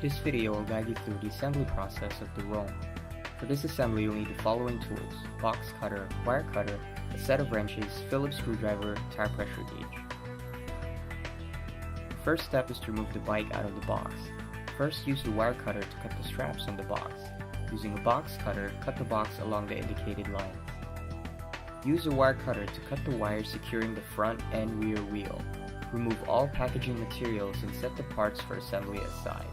This video will guide you through the assembly process of the Rome. For this assembly, you'll need the following tools: box cutter, wire cutter, a set of wrenches, Phillips screwdriver, tire pressure gauge. The first step is to remove the bike out of the box. First, use the wire cutter to cut the straps on the box. Using a box cutter, cut the box along the indicated lines. Use a wire cutter to cut the wire securing the front and rear wheel. Remove all packaging materials and set the parts for assembly aside.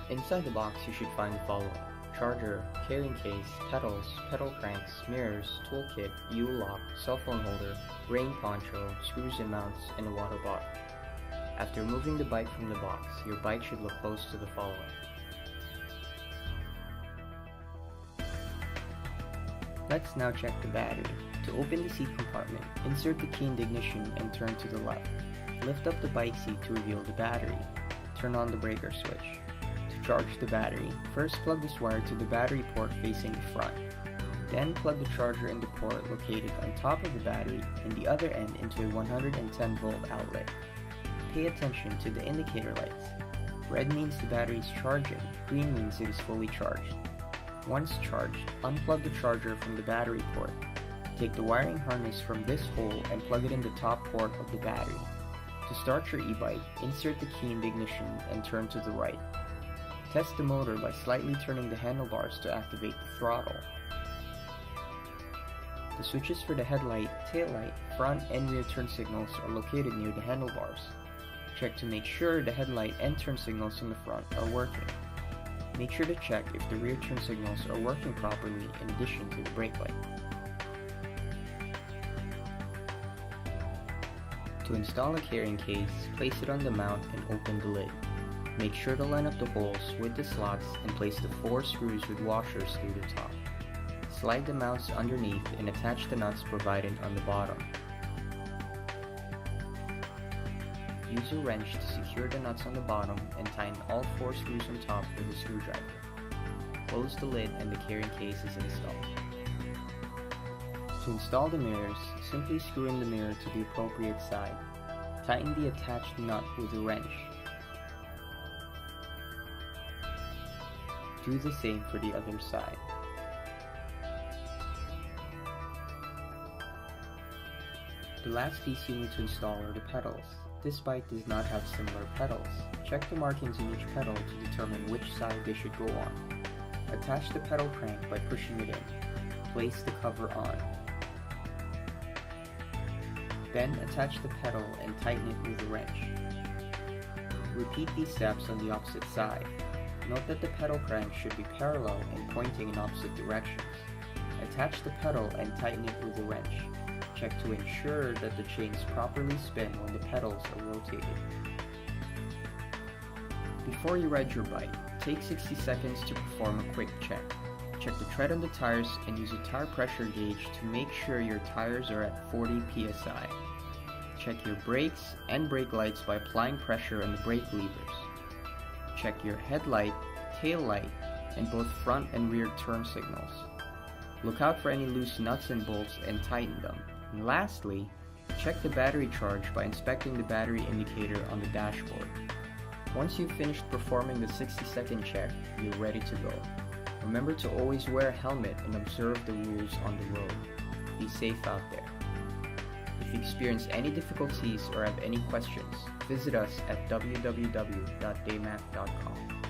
Inside the box, you should find the following: charger, carrying case, pedals, pedal cranks, mirrors, toolkit, U-lock, cell phone holder, rain poncho, screws and mounts, and a water bottle. After removing the bike from the box, your bike should look close to the following. Let's now check the battery. To open the seat compartment, insert the key in the ignition and turn to the left. Lift up the bike seat to reveal the battery. Turn on the breaker switch. To charge the battery, first plug this wire to the battery port facing the front. Then plug the charger in the port located on top of the battery and the other end into a 110 volt outlet. Pay attention to the indicator lights. Red means the battery is charging, green means it is fully charged. Once charged, unplug the charger from the battery port. Take the wiring harness from this hole and plug it in the top port of the battery. To start your e-bike, insert the key in the ignition and turn to the right. Test the motor by slightly turning the handlebars to activate the throttle. The switches for the headlight, taillight, front and rear turn signals are located near the handlebars. Check to make sure the headlight and turn signals on the front are working. Make sure to check if the rear turn signals are working properly in addition to the brake light. To install a carrying case, place it on the mount and open the lid. Make sure to line up the holes with the slots and place the 4 screws with washers through the top. Slide the mounts underneath and attach the nuts provided on the bottom. Use a wrench to secure the nuts on the bottom and tighten all 4 screws on top with a screwdriver. Close the lid and the carrying case is installed. To install the mirrors, simply screw in the mirror to the appropriate side. Tighten the attached nut with a wrench. Do the same for the other side. The last piece you need to install are the pedals. This bike does not have similar pedals. Check the markings in each pedal to determine which side they should go on. Attach the pedal crank by pushing it in. Place the cover on. Then attach the pedal and tighten it with a wrench. Repeat these steps on the opposite side. Note that the pedal crank should be parallel and pointing in opposite directions. Attach the pedal and tighten it with a wrench. Check to ensure that the chains properly spin when the pedals are rotated. Before you ride your bike, take 60 seconds to perform a quick check. Check the tread on the tires and use a tire pressure gauge to make sure your tires are at 40 psi. Check your brakes and brake lights by applying pressure on the brake levers. Check your headlight, tail light, and both front and rear turn signals. Look out for any loose nuts and bolts and tighten them. And lastly, check the battery charge by inspecting the battery indicator on the dashboard. Once you've finished performing the 60-second check, you're ready to go. Remember to always wear a helmet and observe the rules on the road. Be safe out there. If you experience any difficulties or have any questions, visit us at www.daymak.com.